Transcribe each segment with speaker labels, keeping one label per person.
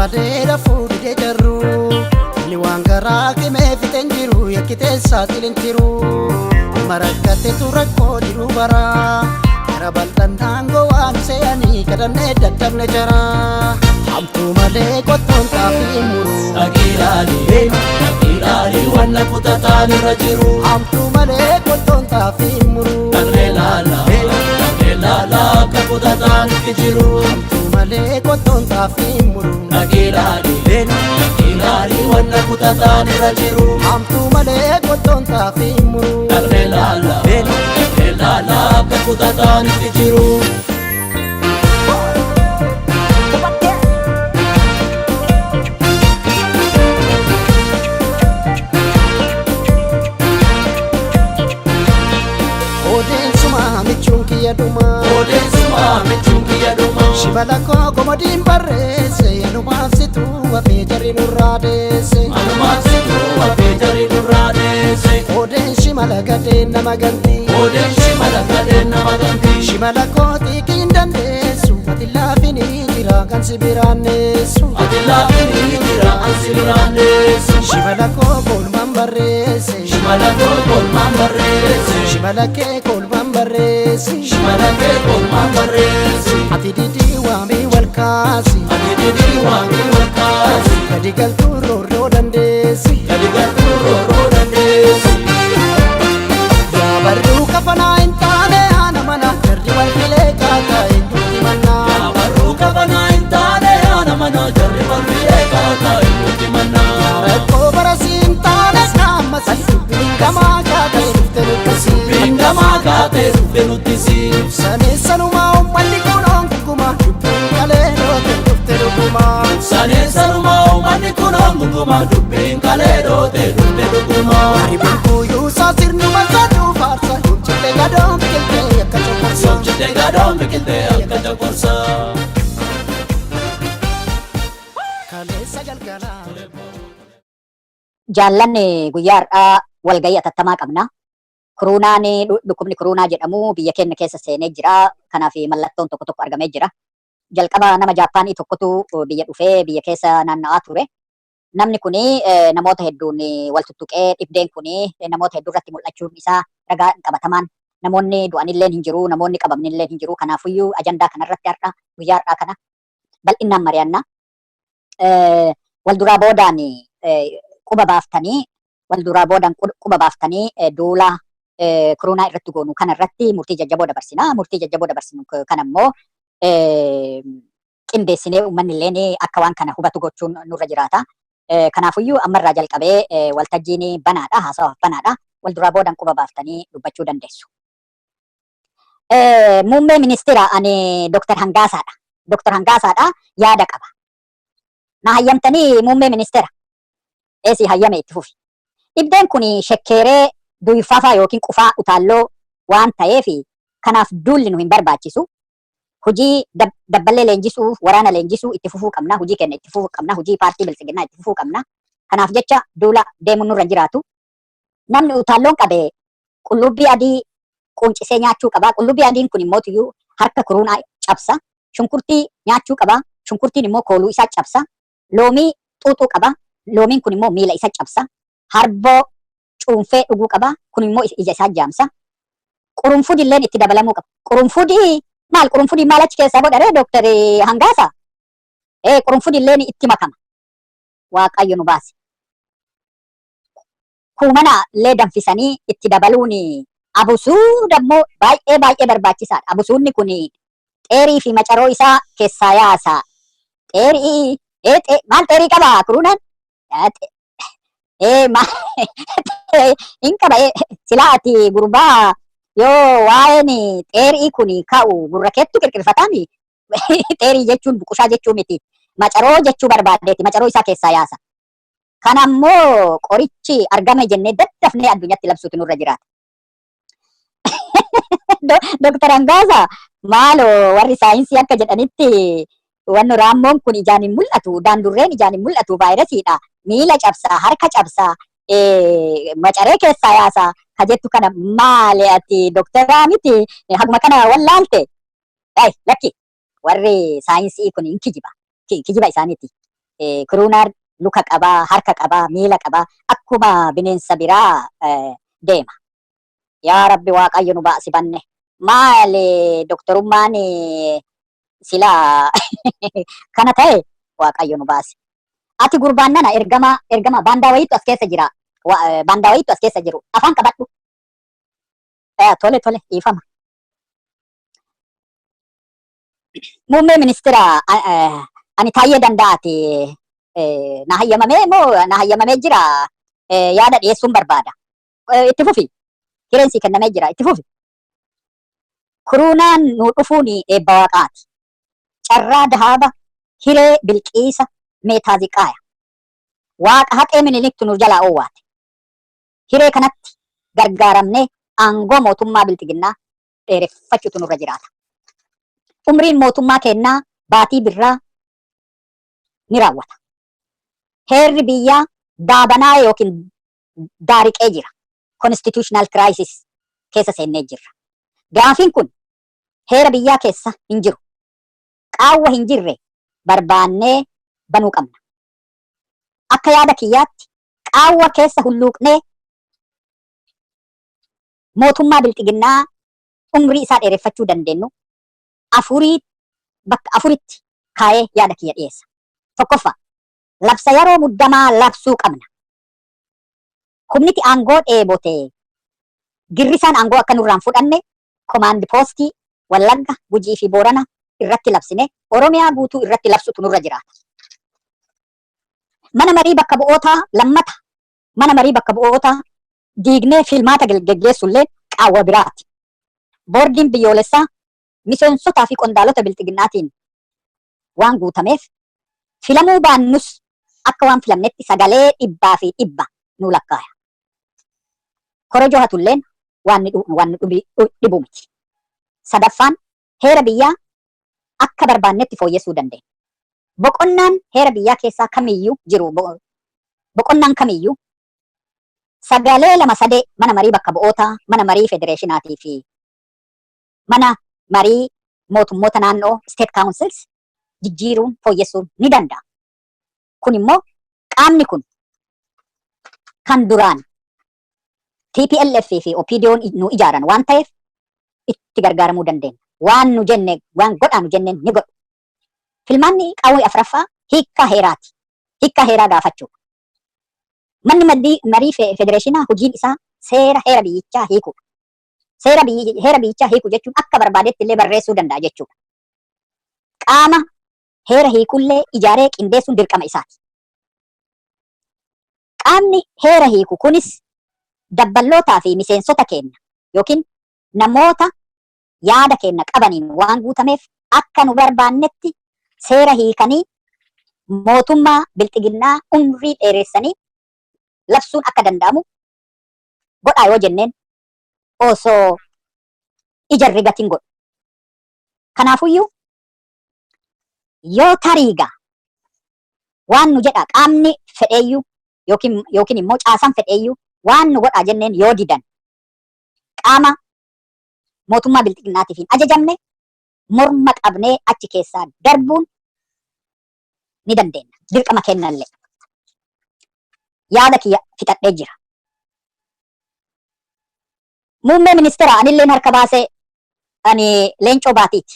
Speaker 1: madeera fuudhee jarru inni waan garaa qimee fixeen jiru yakkitee saaxileen tiru marakkateetu rakkoo jiru bara gara bal'annaan gowwaan seeyanii kadhannee daddabne jara hamtuu malee qottoon xaafii muru dhaqiidhaanii wanna kutataan irra jiru hamtuu malee qottoon xaafii muru dhaqnee laalaa akka kutataan itti jiru hamtuu malee qottoon xaafii muru dhaqiidhaanii wanna kutataan irra jiru hamtuu malee qottoon xaafii muru dhaqnee laalaa akka kutataan itti jiru. Shibala koo komodiin barreesse anumaaf situu wafee jarri nurraa deesse Odeen shimala gadeen nama ganti Shimala koo xiiqiin dandeessu ati laafinii jira kan si biraanneessu Shibala koo kolmaan barreesse Shimala kee kolmaan barreesse Ati didii waamii walkaasi gadi galtuu roorroo dandeessi yaa barruu kafanaa hin taane haana mana jarri wal filee kaataa eenyutti mannaa yaa rakkoo barasii hin taanes naammasii dubbiin gamaa kaatee dhufte nuttisi saneessanumaa ummanni kunoon guguma dubbiin kalee dhoote dhufte dhuguma Haribin kuyyuusaa sirnuma saduu faarsa Yomchitee gadoon biqiltee akka coqorsa Kaleessa galgalaa
Speaker 2: Jaallanni guyyaa har'aa walgayii atattamaa qabna. Dhukkubni koronaa jedhamu biyya keenya keessa seenee jira. Kanaaf mallattoon tokko tokko argamee jira. Jalqaba nama Jaappaanii tokkotu biyya dhufee biyya keessa naanna'aa ture. Namni kuni namoota hedduun wal tuttuqee dhibdeen kuni namoota hedduu irratti mul'achuun isaa ragaa qabatamaan namoonni du'anillee hin jiru, namoonni qabamnillee hin jiru. Kanaafiyyuu ajandaa kanarratti har'a guyyaa har'aa kana bal'inaan mari'anna. Walduraa boodaan quba baaftanii duula koronaa irratti goonu kana irratti murtii jajjaboo dabarsina. Murtii jajjaboo dabarsinu kan ammoo qindeessinee uummanni illee akka waan kana hubatu gochuun nurra jiraata. Kanaafiyyuu ammarraa jalqabee waltajjiin banaadha, haasawaaf banaadha. Walduraa boodaan quba baaftanii dubbachuu dandeessu. Muummee ministeera ani Dr. Hangaasaadha. Dr. Hangaasaadha yaada qaba. Na hayyamtanii muummee ministeera. Eesii hayyame itti fufi. Dhibdeen kun shekkeeree duyfafaa yookiin qufaa utaalloo waan ta'eef kanaaf duulli nu hin barbaachisu. Hojii dabballee leenjisuu, waraana leenjisuu itti fufuu qabna. Hojii keenya itti fufuu qabna. Hojii paartii bilisiginnaa itti fufuu qabna. Kanaaf jecha duula deemuun nurra jiraatu. Namni utaalloon qabee qullubbii adii quncisee nyaachuu qaba. Qullubbii adiin kun immoo harka koronaa cabsa. Shunkurtii nyaachuu qaba. Shunkurtiin immoo kooluu isaa cabsa. Loomii xuuxuu qaba. Loomiin kun immoo miila isa cabsa. Harboo cuunfee dhuguu qaba. Kun immoo ija isaa jaamsa. Qurunfuudilleen itti dabalamuu qaba. Qurunfuudii maal achi keessaa godhare Dr. Hangaasa? Qurunfuudilleen itti makama. Waaqayyo nu baase. Kuumana illee danfisanii itti dabaluun abusuuda immoo baay'ee barbaachisaadha. Abusuudni kun xeerii fi macaroo isaa keessaa yaasa. Xeerii maal xeerii qaba koronaan? Hin qaba silaa ati gurbaa yoo waa'een xeerii kun ka'u gurra keettu qirqirfatami. Xeerii jechuun buqushaa jechuu miti. Macaroo jechuu barbaadeeti. Macaroo isaa keessaa yaasa. Kan ammoo qorichi argame jennee daddafnee addunyaatti labsuutu nurra jiraata. Dr. Hangaasa maaloo warri saayinsii akka jedhanitti wanni raammoon kun ijaan hin mul'atu, daandurreen ijaan hin mul'atu, vaayirasiidha. Miila cabsaa, harka cabsaa, macaree keessaa yaasaa ka jettu kana maali ati doktoraa miti haguma kana wallaalte? Lakki warri saayinsii kun hin kijiba isaaniiti. Kuruunaan luka qabaa, harka qabaa, miila qabaa, akkuma bineensa biraa deema. Yaa Rabbi Waaqayyo nu baasifanne. Maali doktorummaan silaa kana ta'e Waaqayyo nu baase. Ati gurbaan nana ergama baandaa wayiitu as keessa jira. Baandaa wayiitu as keessa jiru. Afaan qabadhu. Tole dhiifama. Muummee ministeera ani Taayyee Danda'aati. Na hayyamamee moo na hayyamamee jira yaada dhiyeessuun barbaada. Itti fufi. Kireensii kennamee jira. Itti fufi. Kuruunaan nu dhufuun eebba waaqaati. Carraa dahaaba hiree bilqiisa meetaaziqaaya. Waaqa haqee miniliktu nu jalaa oowwaate. Hiree kanatti gargaaramnee aangoo mootummaa biltiginnaa dheereffachuutu nurra jiraata. Umriin mootummaa kennaa baatii birraa ni raawwata. Heerri biyyaa daabanaa yookiin daariqee jira. Constitutional crisis keessa seennee jirra. Gaafiin kun heera biyyaa keessa hin jiru. Qaawwa hin jirre barbaannee banuu qabna. Akka yaada kiyyaatti qaawwa keessa hulluuqnee mootummaa biltiginnaa umrii isaa dheereffachuu dandeenyu bakka afuritti kaayee yaada kiyya dhiyeessa. Tokkoffaa, labsa yeroo muddamaa labsuu qabna. Humniti aangoo dheebotee girrisaan aangoo akka nurraan fudhanne komaandi poostii Wallagga, Gujii fi Boorana irratti labsine Oromiyaa guutuu irratti labsutu nurra jiraata. Mana marii bakka bu'ootaa lammata mana marii bakka bu'ootaa diignee filmaata geggeessullee qaawwa biraati. Boordiin biyyoolessaa miseensotaa fi qondaalota biltiginnaatiin waan guutameef filamuu baannus akka waan filamnetti sagalee dhibbaa fi dhibba nu lakkaaya. Korojoo hatulleen waan dhibu miti. Sadaffaan heera biyyaa akka barbaannetti fooyyessuu dandeenya. Boqonnaan heera biyyaa keessaa kamiyyuu jiru boqonnaan kamiyyuu sagalee 2-3 mana marii bakka bu'ootaa, mana marii federeeshinaatii fi mana marii mootummoota naannoo state councils jijjiiruun fooyyessuun ni danda'a. Kun immoo qaamni kun kan duraan TPLF fi OPDO'n nu ijaaran waan ta'eef itti gargaaramuu dandeenya. Waan nu jenne, waan godhaa nu jenneen ni godhu. Filmaanni qaawwee afuraffaa hiikkaa heeraati. Hiikkaa heeraa gaafachuu. Manni marii federeeshinaa hojiin isaa seera heera biyyichaa hiikuudha. Heera biyyichaa hiikuu jechuun akka barbaadetti illee barreessuu danda'a jechuudha. Qaama heera hiikullee ijaaree qindeessuun dirqama isaati. Qaamni heera hiiku kunis dabballootaa fi miseensota keenya yookiin namoota yaada keenya qabaniin waan guutameef akka nu barbaannetti seera hiikanii mootummaa biltiginnaa umrii dheeressanii labsuun akka danda'amu godhaa yoo jenneen osoo ijarri gatiin godhu. Kanaafuyyuu yoo tariigaa waan nu jedha qaamni fedheeyyuu yookiin immoo caasaan fedheeyyuu waan nu godhaa jenneen yoo didan qaama mootummaa biltiginnaatiif hin ajajamne morma qabnee achi keessaa darbuun ni dandeenya. Dirqama kennallee. Yaada kiyya fixadhee jira. Muummee ministeera anilleen harka baasee ani Leencoo Baatiiti.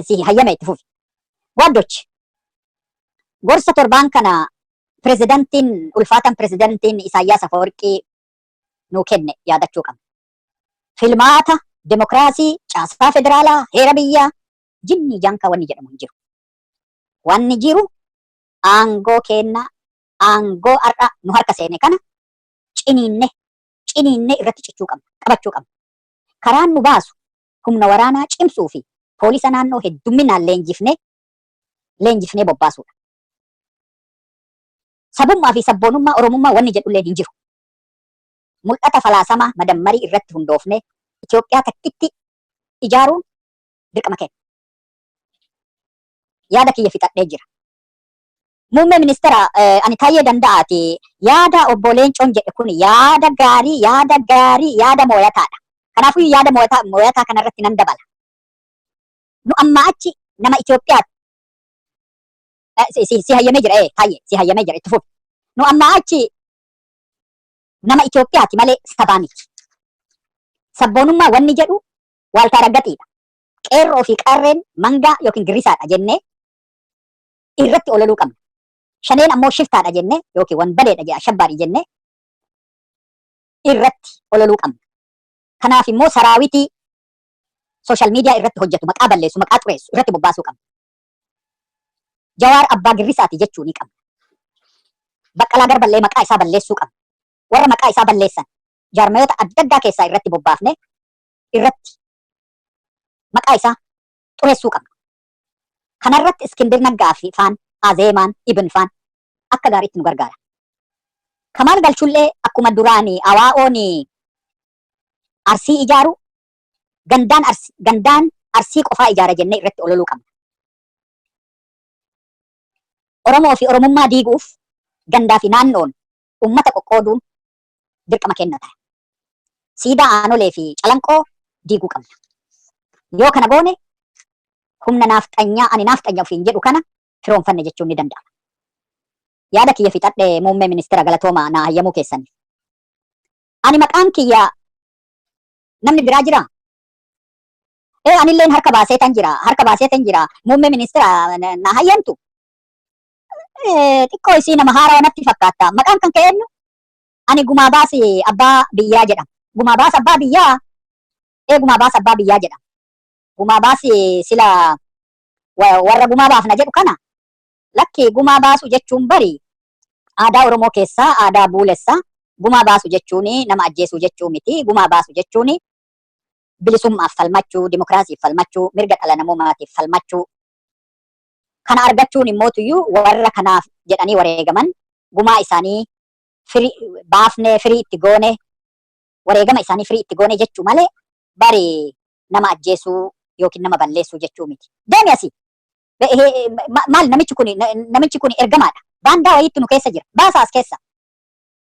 Speaker 2: Si hayyame itti fufi. Waaddochi. Gorsa torbaan kana ulfaatan pirezidantiin Isaayyaas Afeworqii nuu kenne yaadachuu qabna. Filmaata, demokraasii, caasaa federaalaa, heera biyyaa, jinni janka wanni jedhamu hin jiru. Wanni jiru aangoo kennaa, aangoo har'a nu harka seene kana ciniinne irratti cichuu qabna, qabachuu qabna. Karaan nu baasu humna waraanaa cimsuu fi poolisa naannoo heddumminaan leenjifnee bobbaasuudha. Sabummaa fi sabboonummaa Oromummaa wanni jedhullee hin jiru. Mul'ata falaasamaa madammarii irratti hundoofnee Itoophiyaa takkitti ijaaruun dirqama kenna. Yaada kiyya fixadhee jira. Muummee ministeera ani Taayyee Danda'aati. Yaada obbo Leencoon jedhe kun yaada gaarii, yaada mooyataadha. Kanaafuu yaada mooyataa kanarratti nan dabala. Nu amma achi nama Itoophiyaatti Si hayyamee jira taayye si hayyamee jira itti fufi. Nu amma achi nama Itoophiyaati malee sabaa miti. Sabboonummaa wanni jedhu waaltaa raggaxiidha. Qeerroo fi qarreen mangaa yookiin girrisaadha jennee irratti ololuu qabna. Shaneen ammoo shiftaadha jennee yookiin wanbaleedha jedha shabbaadhi jennee irratti ololuu qabna. Kanaaf immoo saraawitii sooshaal miidiyaa irratti hojjetu maqaa balleessu maqaa xureessu irratti bobbaasuu qabna. Jawaar abbaa girrisaati jechuu ni qabna. Baqqalaa Garballee maqaa isaa balleessuu qabna. Warra maqaa isaa balleessan jaarmayoota adda addaa keessaa irratti bobbaafne irratti maqaa isaa xureessuu qabna. Kanarratti Iskindir Naggaa fi faan Azeemaan Ibn faan akka gaariitti nu gargaara. Kamaal Galchullee akkuma duraanii AWO'n Arsii ijaaru gandaan Arsii qofaa ijaara jennee irratti ololuu qabna. Oromoo fi Oromummaa diiguuf gandaa fi naannoon uummata qoqqooduun dirqama kennata. Siidaa aanolee fi calanqoo diiguu qabna. Yoo kana goone humna naafxanyaa ani naafxanya ofiin jedhu kana firoonfanne jechuun ni danda'ama. Yaada kiyya fixadhe muummee ministeera galatoomaa naa hayyamuu keessan. Ani maqaan kiyya namni biraa jiraa? Anilleen harka baaseetan jira. Muummee ministeera naa hayyamtu. Xiqqoo isii nama haaraa natti fakkaata. Maqaan kan ka'eenyu ani Gumaa Baas Abbaa Biyyaa jedhama. Gumaa Baas Abbaa Biyyaa Gumaa Baas Abbaa Biyyaa jedhama. Gumaa Baas sila warra gumaa baafna jedhu kana lakki gumaa baasu jechuun bari aadaa Oromoo keessaa aadaa buulessaa gumaa baasu jechuun nama ajjeesuu jechuu miti. Gumaa baasu jechuun bilisummaaf falmachuu, dimokiraasiif falmachuu, mirga dhala namoomaatiif falmachuu. Kana argachuun immootuyyuu warra kanaaf jedhanii wareegaman gumaa isaanii baafnee firii itti goone wareegama isaanii firii itti goone jechuu malee bari nama ajjeesuu yookiin nama balleessuu jechuu miti. Deemi asii. Maal namichi kun ergamaadha. Baandaa wayiitti nu keessa jira. Baasaas keessa.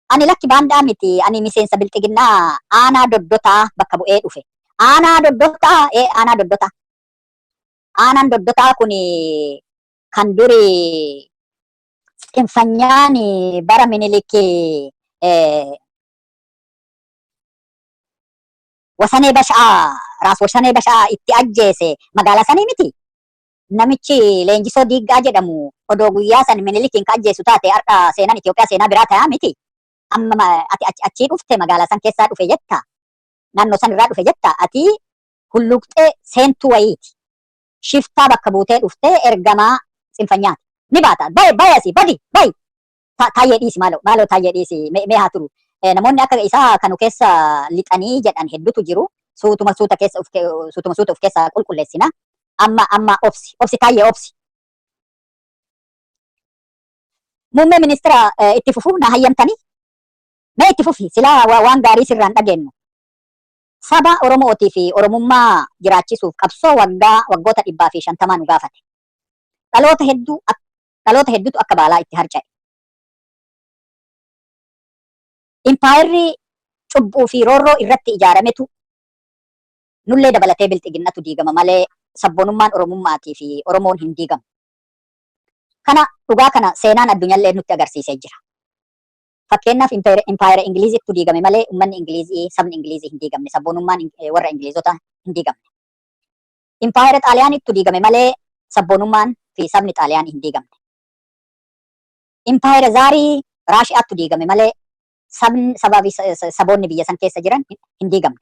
Speaker 2: Ani lakki baandaa miti. Ani miseensa bilxiginnaa aanaa doddotaa bakka bu'ee dhufe. Aanaa doddotaa aanaa doddotaa. Aanaan doddotaa kun kan duri xinfanyaan bara Minilikii Wasanee Bashaa Raas Wasanee Bashaa itti ajjeese magaalaa sanii miti. Namichi Leenjisoo Diiggaa jedhamu odoo guyyaa san Minilikiin ka ajjeesu taate har'a seenaan Itoophiyaa seenaa biraa ta'a miti. Amma ati achii dhufte magaalaa san keessaa dhufe jetta. Naannoo san irraa dhufe jetta. Ati hulluqxee seentuu wayiiti. Shiftaa bakka buutee dhuftee ergamaa xinfanyaati. Ni baata. Bayi asii badi. Taayyee dhiisi maaloo taayyee dhiisi mee haa turu. Namoonni akka isaa kanu keessa lixanii jedhan hedduutu jiru. Suutuma suuta of keessaa qulqulleessina. Amma obsi taayyee obsi. Muummee ministeera itti fufuu na hayyamtanii? Mee itti fufi silaa waan gaarii sirraan dhageenyu. Saba Oromootii fi Oromummaa jiraachisuuf qabsoo waggoota 150 nu gaafate. Dhaloota hedduutu akka baalaa itti harca'e. Impaayirri cubbuu fi roorroo irratti ijaarametu nullee dabalatee bilxiginnatu diigama malee sabboonummaan Oromummaatii fi Oromoon hin diigamu. Kana dhugaa kana seenaan addunyaallee nutti agarsiisee jira. Fakkeenyaaf impaayira Ingiliizittu diigame malee uummanni Ingilizii sabni Ingilizii hin diigamne. Sabboonummaan warra Ingilizota hin diigamne. Impaayira Xaaliyaanittu diigame malee sabboonummaan fi sabni Xaaliyaan hin diigamne. Impaayira Zaarii Raashiyaattu diigame malee saboonni biyya san keessa jiran hin diigamne.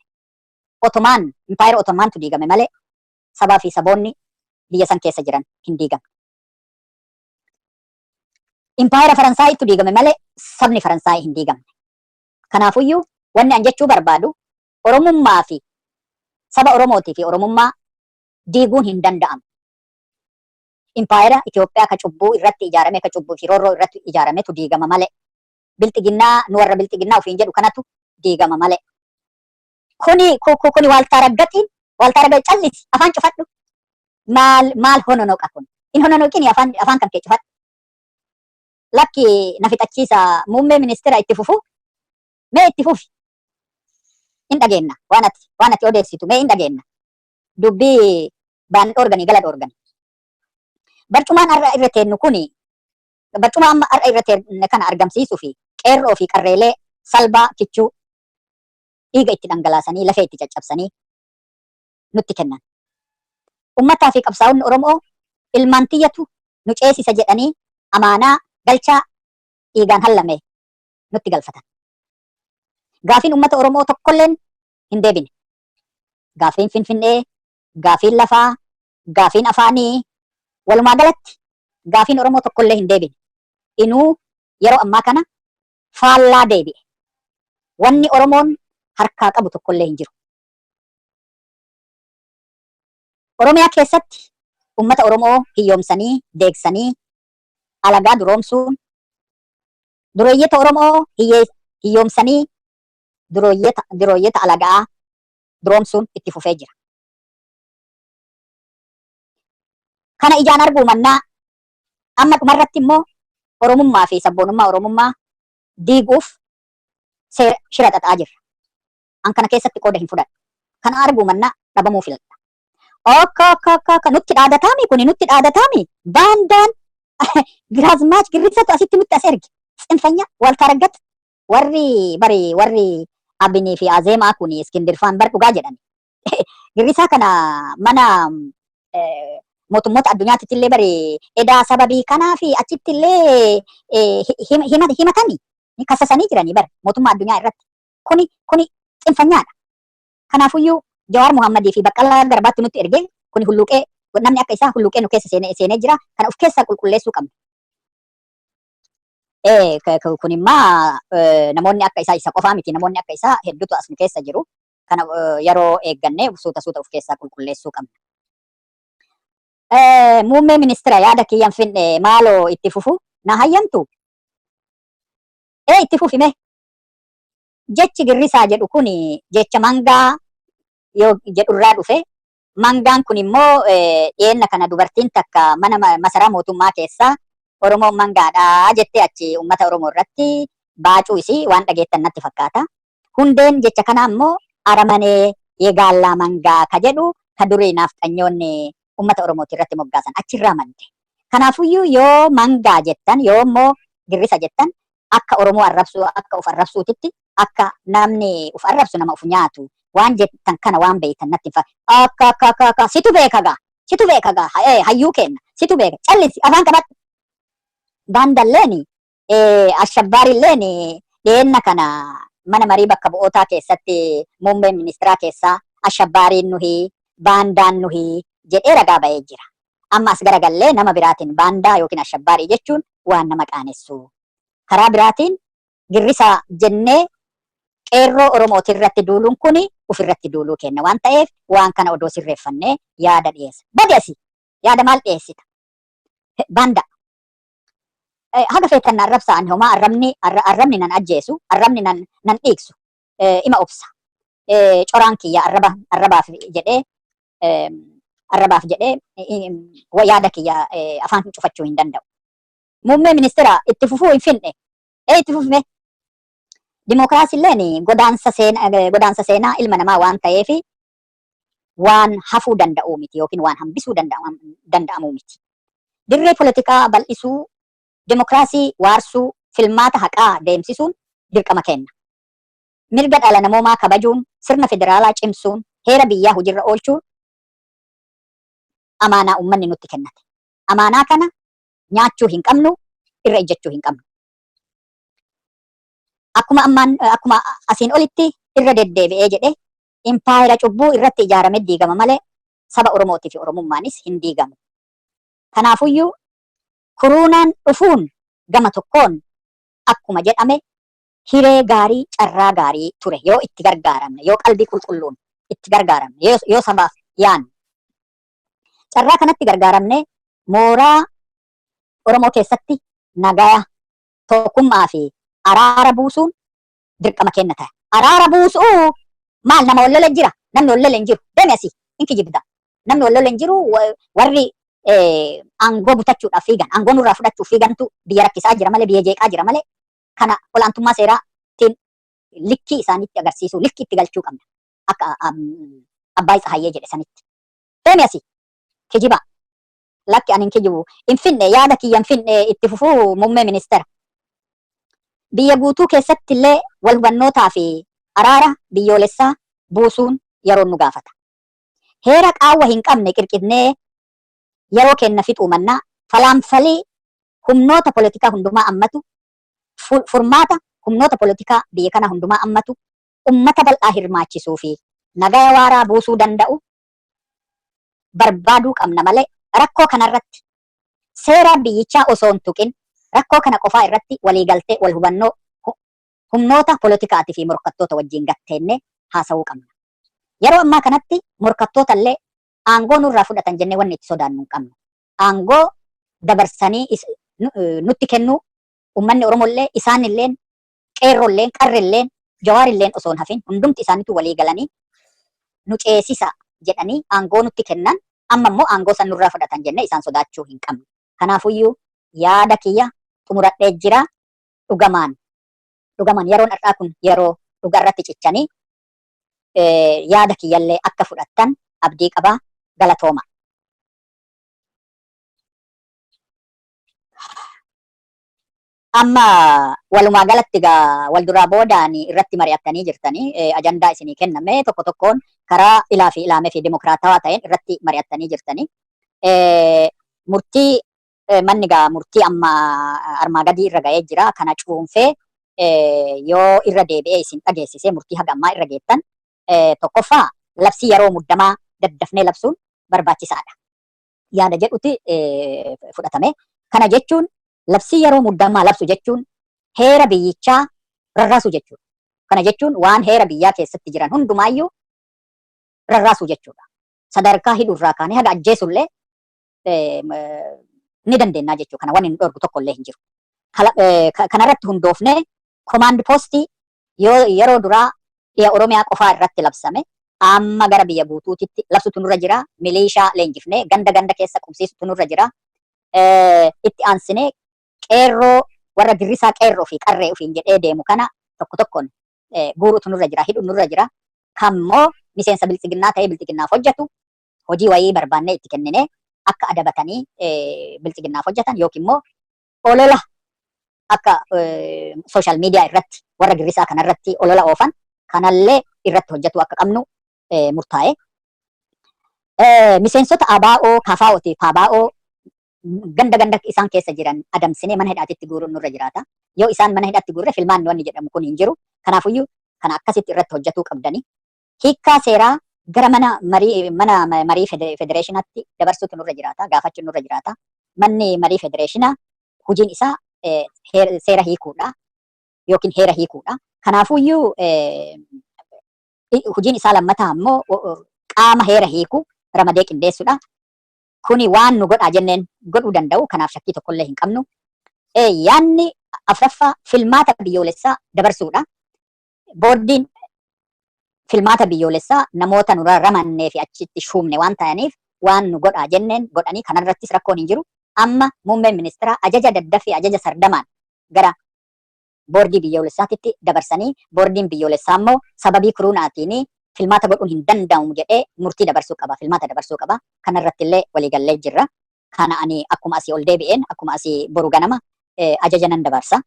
Speaker 2: Impaayira Otomaantu diigame malee sabaa fi saboonni biyya san keessa jiran hin diigamne. Impaayira Faransaayittu diigame malee sabni Faransaay hin diigamne. Kanaafuyyuu wanni an jechuu barbaadu Oromummaa fi saba Oromootii fi Oromummaa diiguun hin danda'amu. Impaayira Itoophiyaa ka cubbuu irratti ijaarame ka cubbuu fi roorroo irratti ijaarametu diigama malee. Bilxiginnaa nu warra bilxiginnaa ofiin jedhu kanatu diigama malee. Kuni waaltaa raggaxiin callisi afaan cufadhu. Maal hononoqa kun? In hononoqini afaan kan kee cufadhu. Lakki na fixachiisa muummee ministeera itti fufu mee itti fufi. In dhageenna waan ati odeessitu mee in dhageenna. Dubbii baan dhoorganii gala dhoorgani. Barcumaan har'a irra teennu kuni barcuma amma har'a irra teenne kana argamsiisuu fi qeerroo fi qarreelee salbaa kichuu dhiiga itti dhangalaasanii lafee itti caccabsanii nutti kennan. Ummataa fi qabsaa'onni Oromoo ilmaan tiyyatu nu ceesisa jedhanii amaanaa galchaa dhiigaan hallame nutti galfatan. Gaafiin ummata Oromoo tokkolleen hin deebine. Gaafiin Finfinnee, gaafiin lafaa, gaafiin afaanii, walumaa galatti gaafiin Oromoo tokkollee hin deebine. Inuu yeroo ammaa kana faallaa deebi'e. Wanni Oromoon harkaa qabu tokkollee hin jiru. Oromiyaa keessatti ummata Oromoo hiyyoomsanii, deegsanii, alagaa duroomsuun, dureeyyeta Oromoo hiyyoomsanii, dureeyyeta alagaa duroomsuun itti fufee jira. Kana ijaan arguu mannaa amma dhumarratti immoo Oromummaa fi sabboonummaa Oromummaa diiguuf shira xaxaa jirra. An kana keessatti qooda hin fudhadhu. Kana arguu mannaa dhabamuu filadha. Akka nutti dhaadataami kuni nutti dhaadataami baandaan giraazmaach girrisatu asitti nutti as erge. Tsinfanya waltaa raggat warri Abinii fi Azeemaa kuni Iskindirfaan bar dhugaa jedhan. Girrisaa kana mana mootummoota addunyaatti illee bari edaa sababii kanaa fi achitti illee himatanii kassasanii jiranii bar mootummaa addunyaa irratti. Kuni tsinfanyaadha. Kanaafuyyuu Jawaar Muhammadii fi Baqqalaa Garbaatti nutti ergee kuni hulluuqee namni akka isaa hulluuqee nu keessa seenee jira. Kana of keessaa qulqulleessuu qabna. Kunimmaa namoonni akka isaa isa qofaa miti namoonni akka isaa hedduutu as nu keessa jiru. Kana yeroo eeggannee suuta of keessaa qulqulleessuu qabna. Muummee ministeera yaada kiyyan finne maaloo itti fufu na hayyamtu? Itti fufime. Jechi girrisaa jedhu kuni jecha mangaa yoo jedhurraa dhufe mangaan kun immoo dhiyeenna kana dubartiin takka mana masaraa mootummaa keessaa Oromoon mangaadhaa jettee achi uummata Oromoo irratti baacuu isii waan dhageettan natti fakkaata. Hundeen jecha kanaa immoo aramanee yegaallaa mangaa ka jedhu ka durii naafxanyoonni uummata Oromooti irratti moggaasan achirraa madde. Kanaafuyyuu yoo mangaa jettan yoo immoo girrisa jettan akka Oromoo arrabsuu akka of arrabsuutitti akka namni of arrabsu nama of nyaatu waan jettan kana waan beeytan natti akka situ beekagaa hayyuu kenna situ beeka callisi afaan qabadhu. Baandalleeni ashabbaariilleeni dhiyeenna kana mana marii bakka bu'ootaa keessatti muummeen ministeeraa keessaa ashabbaariin nuhi baandaan nuhi jedhee ragaa ba'ee jira. Amma as garagallee nama biraatiin baandaa yookiin ashabbaarii jechuun waan nama qaanessu. Karaa biraatiin girrisa jennee qeerroo Oromooti irratti duuluun kuni ofirratti duuluu kenna waan ta'eef waan kana odoo sirreeffannee yaada dhiyeessa. Badeesi yaada maal dhiyeessita? Baanda. Haga feetan arrabsaan homaa arrabni nan ajjeesu arrabni nan dhiigsu ima obsa. Coraan kiyya arrabaaf jedhee yaada kiyya afaan cufachuu hin danda'u. Muummee ministeera itti fufuu hin finne. Itti fufme. Dimookiraasiilleen godaansa seenaa ilma namaa waan ta'eef waan hafuu danda'uu miti yookiin waan hambisuu danda'amuu miti. Dirree poolitikaa bal'isuu, dimookiraasii waarsuu, filmaata haqaa deemsisuun dirqama kenna. Mirga dhala namoomaa kabajuun, sirna federaalaa cimsuun, heera biyyaa hojiirra oolchuun amaanaa uummanni nutti kennate. Amaanaa kana nyaachuu hin qabnu, irra ejjechuu hin qabnu. Akkuma asiin olitti irra deddeebi'ee jedhe impaayera cubbuu irratti ijaarame diigama malee saba Oromootii fi Oromummaanis hin diigamu. Kanaafuyyuu kuruunaan dhufuun gama tokkoon akkuma jedhame hiree gaarii carraa gaarii ture yoo itti gargaaramne yoo qalbii qulqulluun itti gargaaramne yoo sabaaf yaanne. Carraa kanatti gargaaramne mooraa Oromoo keessatti nagaa tokkummaa fi araara buusuun dirqama kenna ta'a. Araara buusuu maal nama wal lola jira? Namni wal lola hin jiru. Deemi asii hin kijibda. Namni wal lola hin jiru warri aangoo butachuudhaaf fiigan aangoo nurraa fudhachuuf fiigantu biyya rakkisaa jira malee biyya jeeqaa jira malee kana olaantummaa seeraatiin likkii isaanitti agarsiisuu likkii itti galchuu qabna. Akka Abbaay Tsahayyee jedhe sanitti. Deemi asii kijiba. lakki anin kijibu in finne yaada kiyyan finne itti fufuu muummee ministeera. Biyya guutuu keessatti illee wal hubannootaa fi araara biyyoolessaa buusuun yeroo nu gaafata. Heera qaawwa hin qabne qirqidnee yeroo kenna fixuu mannaa falaanfalii humnoota politikaa hundumaa ammatu furmaata humnoota politikaa biyya kana hundumaa ammatu ummata bal'aa hirmaachisuu fi nagaa waaraa buusuu danda'u barbaaduu qabna malee rakkoo kanarratti seera biyyichaa osoo hin tuqin rakkoo kana qofaa irratti waliigaltee wal hubannoo humnoota politikaatii fi morkattoota wajjin gatteenne haasa'uu qabna. Yeroo ammaa kanatti morkattoota illee aangoo nurraa fudhatan jennee wanni itti sodaannu hin qabnu. Aangoo dabarsanii nutti kennuu ummanni Oromoo illee isaan illeen qeerroo illeen qarre illeen jawaar illeen osoo hin hafin hundumti isaaniitu walii galanii nu ceesisa jedhanii aangoo nutti kennan amma immoo aangoo san nurraa fudhatan jennee isaan sodaachuu hin qabnu. Kanaafuyyuu yaada kiyya xumuradhee jira dhugamaan yeroon har'aa kun yeroo dhugarratti cichanii yaada kiyyallee akka fudhattan abdii qabaa galatooma. Amma walumaa galatti egaa wal duraa boodaan irratti mari'attanii jirtanii ajandaa isinii kenname tokko tokkoon karaa ilaa fi ilaamee fi dimokiraatawaa ta'een irratti mari'attanii jirtanii. Murtii manni egaa murtii amma armaa gadii irra ga'ee jira. Kana cuunfee yoo irra deebi'ee isin dhageessisee murtii haga ammaa irra geettan tokkoffaa labsii yeroo muddamaa daddafnee labsuun barbaachisaadha. Yaada jedhuti fudhatame. Kana jechuun labsii yeroo muddamaa labsu jechuun heera biyyichaa rarraasu jechuudha. Kana jechuun waan heera biyyaa keessatti jiran hundumaayyuu rarraasu jechuudha. Sadarkaa hidhuurraa kaanee haga ajjeesullee ni dandeenya jechuudha. Kana waan hin dhorgu tokkollee hin jiru. Kanarratti hundoofnee komaand poostii yeroo duraa dhiya Oromiyaa qofaa irratti labsame amma gara biyya guutuutitti labsutu nurra jira. Milishaa leenjifnee ganda keessa qubsiisutu nurra jira. Itti aansinee qeerroo warra girrisaa qeerroo fi qarree ofiin jedhee deemu kana tokko tokkoon guuruutu nurra jira, hidhuun nurra jira. Kammoo miseensa bilxiginnaa ta'ee bilxiginnaaf hojjetu hojii wayii barbaannee itti kenninee akka adabatanii bilxiginnaaf hojjetan yookiin immoo olola akka sooshaal miidiyaa irratti warra girrisaa kanarratti olola oofan kanallee irratti hojjetu akka qabnu murtaa'e. Miseensota ABO, KFO fi PBO ganda isaan keessa jiran adamsinee mana hidhaatitti guuruun nurra jiraata. Yoo isaan mana hidhaatti guurre filmaan wanni jedhamu kun hin jiru. Kanaafuyyuu kana akkasitti irratti hojjetuu qabdani. Hiikkaa seeraa gara mana marii federeeshinaatti dabarsuutu nurra jiraata. Gaafachuun nurra jiraata. Manni marii federeeshinaa hojiin isaa seera hiikuudha yookiin heera hiikuudha. Kanaafuyyuu hojiin isaa lammataa immoo qaama heera hiiku ramadee qindeessuudha. Kuni waan nu godhaa jenneen godhuu danda'u. Kanaaf shakkii tokkollee hin qabnu. Yaanni afraffaa filmaata biyyoolessaa dabarsuudha. Boordiin filmaata biyyoolessaa namoota nurra ramannee fi achitti shuumne waan ta'aniif waan nu godhaa jenneen godhanii kanarrattis rakkoon hin jiru. Amma muummeen ministeeraa ajaja daddafee ajaja sardamaan gara boordii biyyoolessaatitti dabarsanii boordiin biyyoolessaa immoo sababii koronaatiin filmaata godhuun hin danda'amu jedhee murtii dabarsuu qaba. Filmaata dabarsuu qaba. Kanarratti illee waliigallee jirra. Kana ani akkuma asii ol deebi'een akkuma asii boru ganama ajaja nan dabarsa.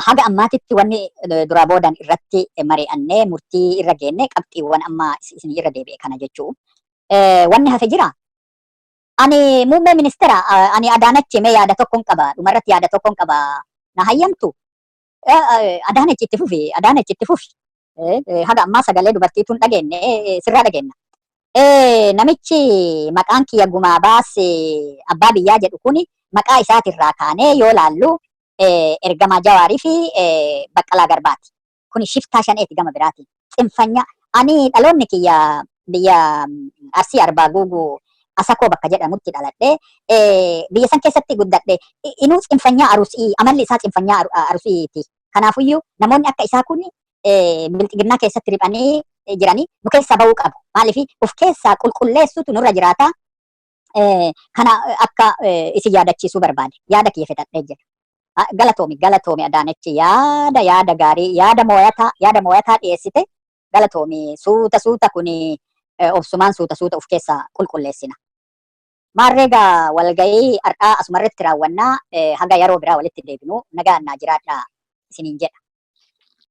Speaker 2: Haga ammaatitti wanni duraa boodaan irratti mari'annee murtii irra geenne qabxiiwwan amma isin irra deebi'e kana jechuu. Wanni hafe jira. Ani muummee ministeera ani Adaanach mee yaada tokkoon qaba. Dhumarratti yaada tokkoon qaba. Na hayyamtu. Adaanach itti fufi. Adaanach itti fufi. Haga ammaa sagalee dubartiituun dhageenye sirraa dhageenna. Namichi maqaan kiyya gumaa baase abbaa biyyaa jedhu kuni maqaa isaatirraa kaanee yoo laallu ergamaa Jawaarii fi Baqqalaa Garbaati. Kuni shiftaa shaneeti gama biraati. Xinfanya. Ani dhaloonni kiyya biyya Arsii Arbaa Guuguu Asakoo bakka jedhamutti dhaladhe biyya san keessatti guddadhe. Inuu xinfanyaa arusii amalli isaa xinfanyaa arusiiti. Kanaafuyyuu namoonni akka isaa kun bilxiginnaa keessatti riphanii jiranii nu keessaa bahuu qabu. Maaliif of keessaa qulqulleessuutu nurra jiraata. Kana akka isin yaadachiisuu barbaade. Yaada kiyya fedhadhee jira. Galatoomi Adaanach yaada gaarii yaada mooyataa dhiyeessite. Galatoomi suuta kuni obsumaan suuta of keessa qulqulleessina. Maarreegaa walgahii har'aa asumarratti raawwannaa haga yeroo biraa walitti deebinu nagaa annaa jiraadhaa isiniin jedha.